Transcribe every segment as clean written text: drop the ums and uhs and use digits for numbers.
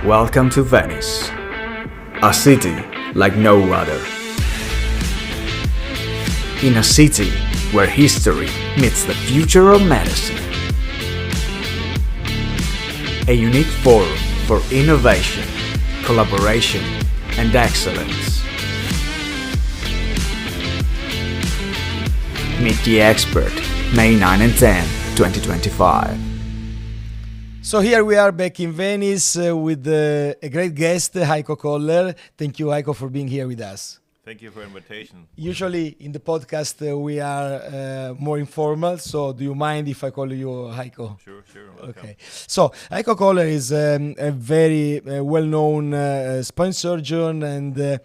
Welcome to Venice, a city like no other. In a city where history meets the future of medicine. A unique forum for innovation, collaboration, and excellence. Meet the expert, May 9 and 10, 2025. So here we are back in Venice with a great guest, Heiko Koller. Thank you, Heiko, for being here with us. Thank you for the invitation. Usually in the podcast we are more informal, so do you mind if I call you Heiko? Sure. Welcome. Okay. So Heiko Koller is a very well-known spine surgeon, and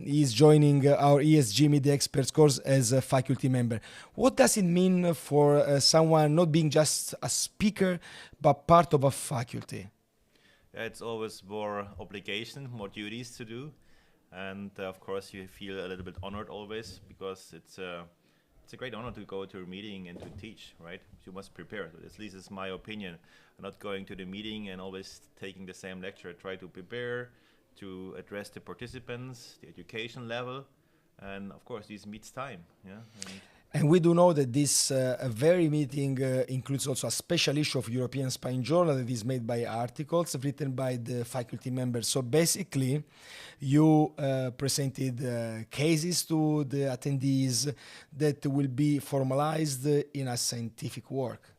he's joining our ESJ Media Experts course as a faculty member. What does it mean for someone not being just a speaker, but part of a faculty? It's always more obligation, more duties to do. And of course, you feel a little bit honored always, because it's a great honor to go to a meeting and to teach, right? You must prepare. At least it's my opinion. I'm not going to the meeting and always taking the same lecture. I try to prepare, to address the participants, the education level, and of course, this meets time. Yeah. And we do know that this very meeting includes also a special issue of European Spine Journal that is made by articles written by the faculty members. So basically, you presented cases to the attendees that will be formalized in a scientific work.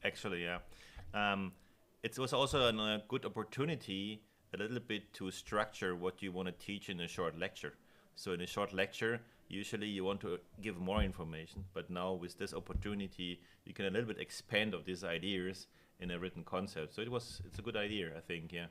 Actually, yeah. It was also a good opportunity a little bit to structure what you want to teach in a short lecture. So in a short lecture, usually you want to give more information, but now with this opportunity, you can a little bit expand of these ideas in a written concept. So it's a good idea, I think, yeah.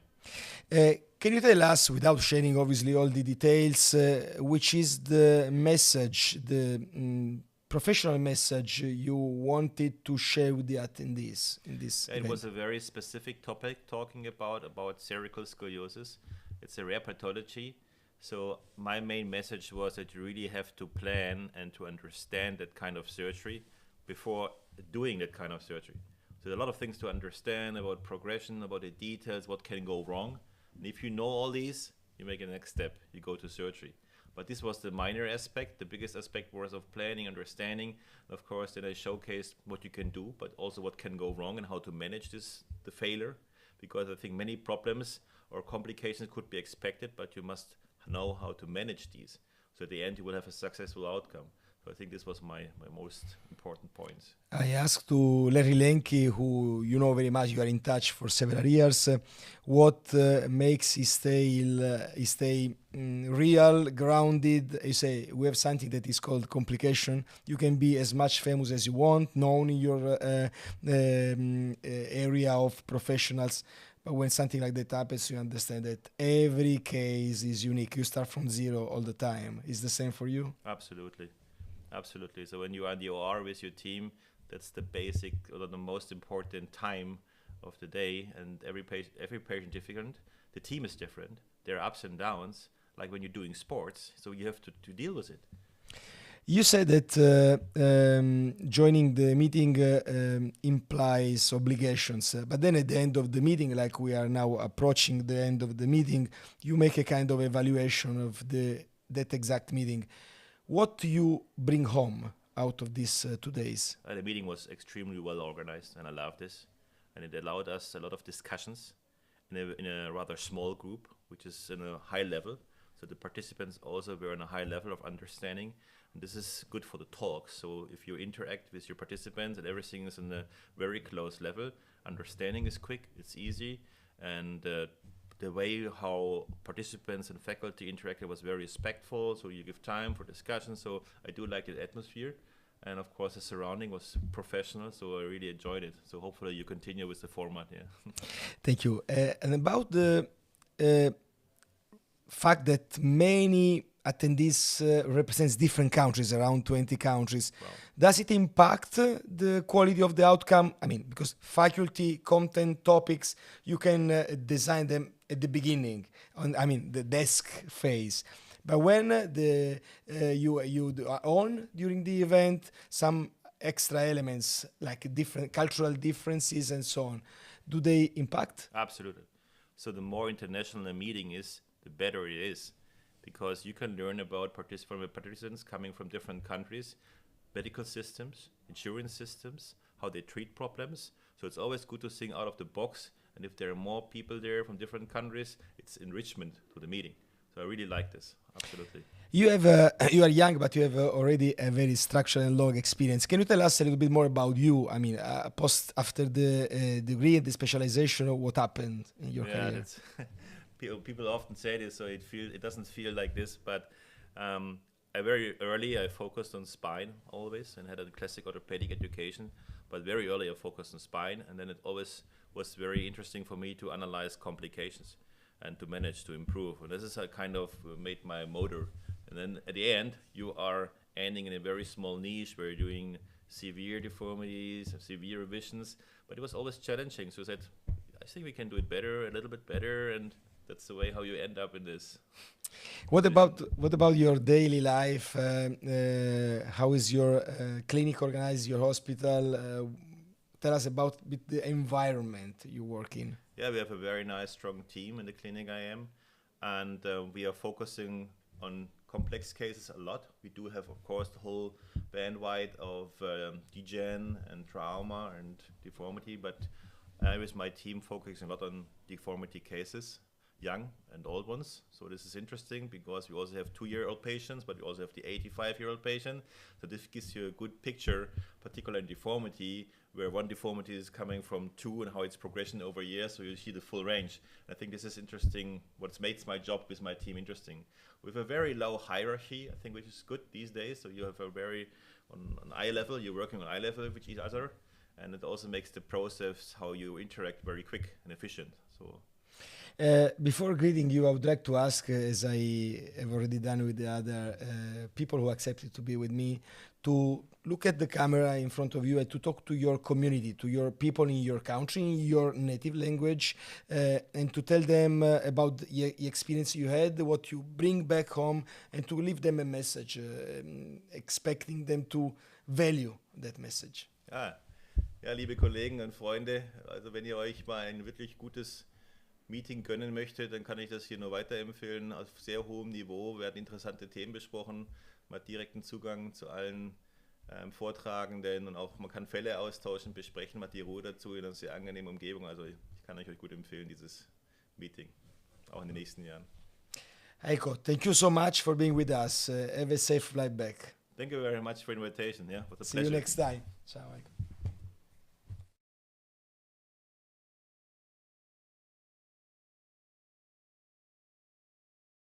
Can you tell us, without sharing obviously all the details, which is the message, the professional message you wanted to share with the attendees in this event? It was a very specific topic, talking about cervical scoliosis. It's a rare pathology. So my main message was that you really have to plan and to understand that kind of surgery before doing that kind of surgery. So there are a lot of things to understand about progression, about the details, what can go wrong. And if you know all these, you make a next step, you go to surgery. But this was the minor aspect. The biggest aspect was of planning, understanding. Of course, then I showcased what you can do, but also what can go wrong and how to manage the failure. Because I think many problems or complications could be expected, but you must know how to manage these. So at the end, you will have a successful outcome. So I think this was my most important points. I asked to Larry Lenke, who you know very much, you are in touch for several years, what makes he stay real, grounded. You say, we have something that is called complication. You can be as much famous as you want, known in your area of professionals. But when something like that happens, you understand that every case is unique. You start from zero all the time. Is the same for you? Absolutely. So when you are in the OR with your team, that's the basic or the most important time of the day. And every patient is different. The team is different. There are ups and downs, like when you're doing sports. So you have to deal with it. You said that joining the meeting implies obligations, but then at the end of the meeting, like we are now approaching the end of the meeting, you make a kind of evaluation of that exact meeting. What do you bring home out of these 2 days? The meeting was extremely well organized, and I love this. And it allowed us a lot of discussions in a rather small group, which is in a high level. So the participants also were on a high level of understanding. And this is good for the talk. So if you interact with your participants and everything is in a very close level, understanding is quick, it's easy. And the way how participants and faculty interacted was very respectful. So you give time for discussion. So I do like the atmosphere. And of course, the surrounding was professional. So I really enjoyed it. So hopefully you continue with the format. Yeah. Thank you. And about the fact that many attendees represents different countries, around 20 countries. Wow. Does it impact the quality of the outcome? I mean, because faculty, content, topics, you can design them at the beginning, the desk phase. But when you are on during the event, some extra elements like different cultural differences and so on, do they impact? Absolutely. So the more international a meeting is, the better it is, because you can learn about participants coming from different countries, medical systems, insurance systems, how they treat problems. So it's always good to think out of the box. And if there are more people there from different countries, it's enrichment to the meeting. So I really like this, absolutely. You have you are young, but you have already a very structured and long experience. Can you tell us a little bit more about you? I mean, after the degree and the specialization, what happened in your career? That's people often say this, so it doesn't feel like this. But very early I focused on spine always, and had a classic orthopedic education. But very early I focused on spine, and then it always was very interesting for me to analyze complications and to manage to improve. And this is a kind of made my motor. And then at the end, you are ending in a very small niche where you're doing severe deformities, severe revisions. But it was always challenging. So I said, I think we can do it better, a little bit better, and that's the way how you end up in this. What about your daily life? How is your clinic organized? Your hospital? Tell us about the environment you work in. Yeah, we have a very nice, strong team in the clinic I am, and we are focusing on complex cases a lot. We do have, of course, the whole bandwidth of degen and trauma and deformity, but I with my team focusing a lot on deformity cases, young and old ones. So this is interesting because we also have 2-year-old patients, but we also have the 85-year-old patient. So this gives you a good picture, particularly in deformity, where one deformity is coming from 2 and how it's progression over years. So you see the full range. I think this is interesting. What makes my job with my team interesting. With a very low hierarchy, I think, which is good these days. So you have a very on eye level. You're working on eye level with each other, and it also makes the process how you interact very quick and efficient. So. Before greeting you, I would like to ask, as I have already done with the other people who accepted to be with me, to look at the camera in front of you and to talk to your community, to your people in your country, in your native language, and to tell them about the experience you had, what you bring back home, and to leave them a message, expecting them to value that message. Ja, liebe Kollegen und Freunde, also wenn ihr euch mal ein wirklich gutes Meeting gönnen möchte, dann kann ich das hier nur weiterempfehlen. Auf sehr hohem Niveau werden interessante Themen besprochen. Man hat direkten Zugang zu allen Vortragenden und auch man kann Fälle austauschen, besprechen, man hat die Ruhe dazu in einer sehr angenehmen Umgebung. Also ich kann euch gut empfehlen, dieses Meeting, auch in den nächsten Jahren. Heiko, thank you so much for being with us. Have a safe flight back. Thank you very much for the invitation. Yeah, it was a See pleasure. you next time. Ciao, Heiko.